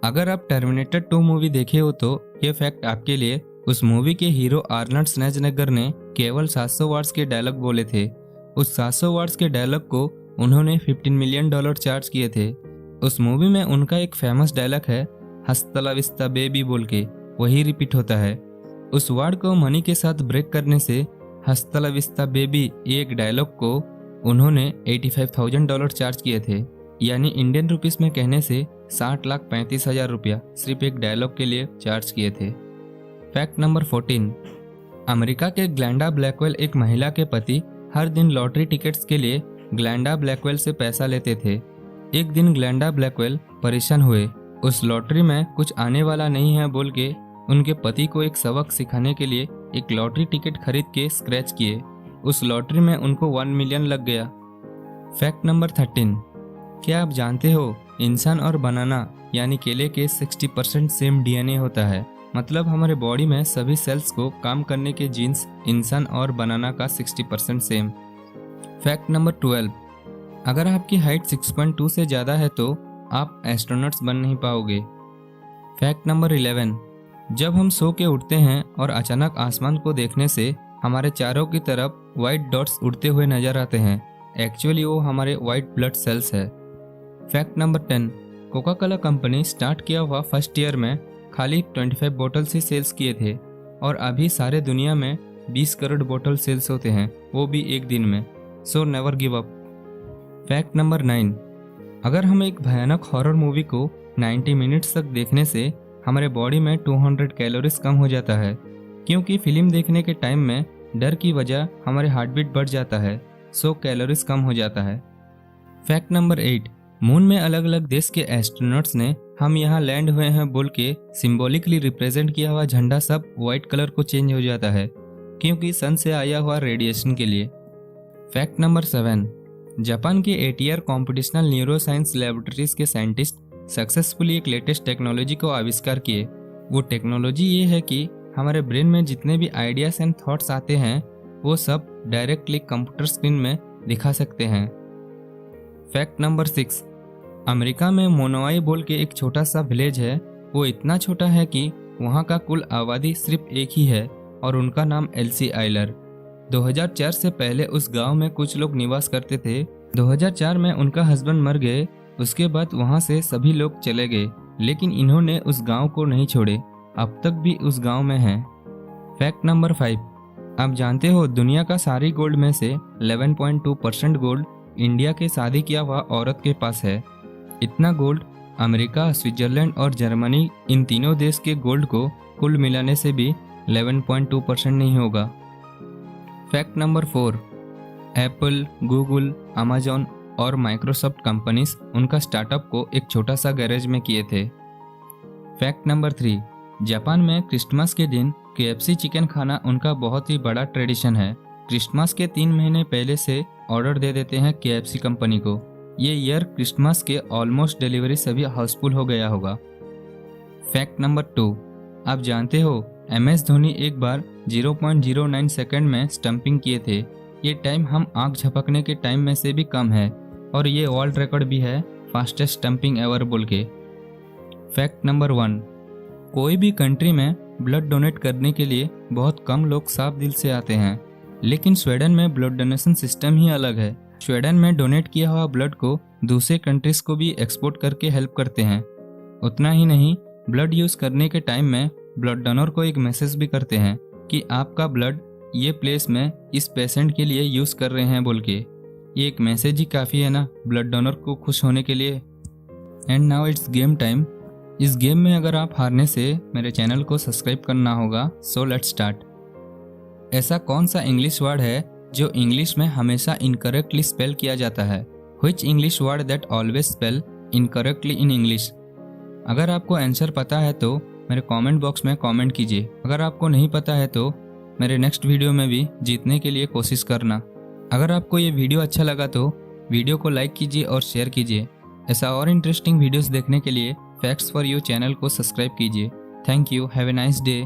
अगर आप terminator 2 movie देखे हो तो ये फैक्ट आपके लिए। उस मूवी के हीरो आर्नल्ड श्वार्ज़नेगर ने केवल 700 वर्ड्स के डायलॉग बोले थे। उस 700 वर्ड्स के डायलॉग को उन्होंने $15 मिलियन चार्ज किए थे। उस मूवी में उनका एक फेमस डायलॉग है, हस्ता ला विस्ता बेबी बोल के, वही रिपीट होता है। उस वर्ड को मनी के साथ ब्रेक करने से हस्ता ला विस्ता बेबी एक डायलॉग को उन्होंने $85,000 चार्ज किए थे, यानी इंडियन रुपीस में कहने से 60,35,000 रुपया सिर्फ एक डायलॉग के लिए चार्ज किए थे। फैक्ट नंबर 14, अमेरिका के ग्लैंडा ब्लैकवेल एक महिला के पति हर दिन लॉटरी टिकट्स के लिए ग्लैंडा ब्लैकवेल से पैसा लेते थे। एक दिन ग्लैंडा ब्लैकवेल परेशान हुए, उस लॉटरी में कुछ आने वाला नहीं है बोल के उनके पति को एक सबक सिखाने के लिए एक लॉटरी टिकट खरीद के स्क्रैच किए। उस लॉटरी में उनको 1 मिलियन लग गया। फैक्ट नंबर 13, क्या आप जानते हो इंसान और बनाना यानी केले के 60% सेम डीएनए होता है। मतलब हमारे बॉडी में सभी सेल्स को काम करने के जीन्स इंसान और बनाना का 60% सेम। फैक्ट नंबर 12, अगर आपकी हाइट 6.2 से ज़्यादा है तो आप एस्ट्रोनॉट्स बन नहीं पाओगे। फैक्ट नंबर 11, जब हम सो के उठते हैं और अचानक आसमान को देखने से हमारे चारों की तरफ वाइट डॉट्स उड़ते हुए नजर आते हैं, एक्चुअली वो हमारे वाइट ब्लड सेल्स है। Fact number 10, Coca Cola company start किया हुआ फर्स्ट ईयर में खाली 25 बोटल्स ही सेल्स किए थे और अभी सारे दुनिया में 20 करोड़ बोतल सेल्स होते हैं, वो भी एक दिन में। So never give up. Fact number 9, अगर हम एक भयानक हॉरर मूवी को 90 मिनट्स तक देखने से हमारे बॉडी में 200 कैलोरीज कम हो जाता है, क्योंकि फिल्म देखने के टाइम में डर की वजह हमारे हार्ट बीट बढ़ जाता है, सो कैलोरीज कम हो जाता है। फैक्ट नंबर 8, मून में अलग अलग देश के एस्ट्रोनॉट्स ने हम यहाँ लैंड हुए हैं बोल के सिंबॉलिकली रिप्रेजेंट किया हुआ झंडा सब व्हाइट कलर को चेंज हो जाता है, क्योंकि सन से आया हुआ रेडिएशन के लिए। फैक्ट नंबर 7, जापान के ATR computational neuro science laboratories के साइंटिस्ट सक्सेसफुली एक लेटेस्ट टेक्नोलॉजी को आविष्कार किए। वो टेक्नोलॉजी ये है कि हमारे ब्रेन में जितने भी आइडियाज एंड थॉट्स आते हैं वो सब डायरेक्टली कंप्यूटर स्क्रीन में दिखा सकते हैं। फैक्ट नंबर 6, अमेरिका में मोनोआई बोल के एक छोटा सा विलेज है। वो इतना छोटा है कि वहाँ का कुल आबादी सिर्फ एक ही है और उनका नाम एल्सी आइलर। 2004 से पहले उस गांव में कुछ लोग निवास करते थे। 2004 में उनका हस्बैंड मर गए, उसके बाद वहाँ से सभी लोग चले गए, लेकिन इन्होंने उस गांव को नहीं छोड़े, अब तक भी उस गांव में हैं। फैक्ट नंबर 5, आप जानते हो दुनिया का सारी गोल्ड में से 11.2% गोल्ड इंडिया के शादी किया हुआ औरत के पास है। इतना गोल्ड अमेरिका, स्विट्जरलैंड और जर्मनी, इन तीनों देश के गोल्ड को कुल मिलाने से भी 11.2% नहीं होगा। Fact number 4, Apple, Google, Amazon और माइक्रोसॉफ्ट कंपनीज उनका स्टार्टअप को एक छोटा सा गैरेज में किए थे। फैक्ट नंबर 3, जापान में क्रिसमस के दिन KFC चिकन खाना उनका बहुत ही बड़ा ट्रेडिशन है। क्रिसमस के 3 महीने पहले से ऑर्डर दे देते हैं KFC कंपनी को। ये ईयर क्रिसमस के ऑलमोस्ट डिलीवरी सभी हाउसफुल हो गया होगा। फैक्ट नंबर 2, आप जानते हो MS धोनी एक बार 0.09 सेकंड में स्टंपिंग किए थे। ये टाइम हम आंख झपकने के टाइम में से भी कम है और ये वर्ल्ड रिकॉर्ड भी है फास्टेस्ट स्टंपिंग एवर बोल के। फैक्ट नंबर 1, कोई भी कंट्री में ब्लड डोनेट करने के लिए बहुत कम लोग साफ दिल से आते हैं, लेकिन स्वीडन में ब्लड डोनेशन सिस्टम ही अलग है। स्वीडन में डोनेट किया हुआ ब्लड को दूसरे कंट्रीज को भी एक्सपोर्ट करके हेल्प करते हैं। उतना ही नहीं, ब्लड यूज़ करने के टाइम में ब्लड डोनर को एक मैसेज भी करते हैं कि आपका ब्लड ये प्लेस में इस पेशेंट के लिए यूज़ कर रहे हैं बोल के। ये एक मैसेज ही काफ़ी है ना ब्लड डोनर को खुश होने के लिए। And now it's game time. इस गेम में अगर आप हारने से मेरे चैनल को सब्सक्राइब करना होगा। So let's start. ऐसा कौन सा इंग्लिश वर्ड है जो इंग्लिश में हमेशा इनकरेक्टली स्पेल किया जाता है? Which English word that always spell incorrectly in English? अगर आपको आंसर पता है तो मेरे कमेंट बॉक्स में कमेंट कीजिए। अगर आपको नहीं पता है तो मेरे नेक्स्ट वीडियो में भी जीतने के लिए कोशिश करना। अगर आपको ये वीडियो अच्छा लगा तो वीडियो को लाइक कीजिए और शेयर कीजिए। ऐसा और इंटरेस्टिंग वीडियोस देखने के लिए फैक्ट्स फॉर यू चैनल को सब्सक्राइब कीजिए। Thank you. Have a nice day.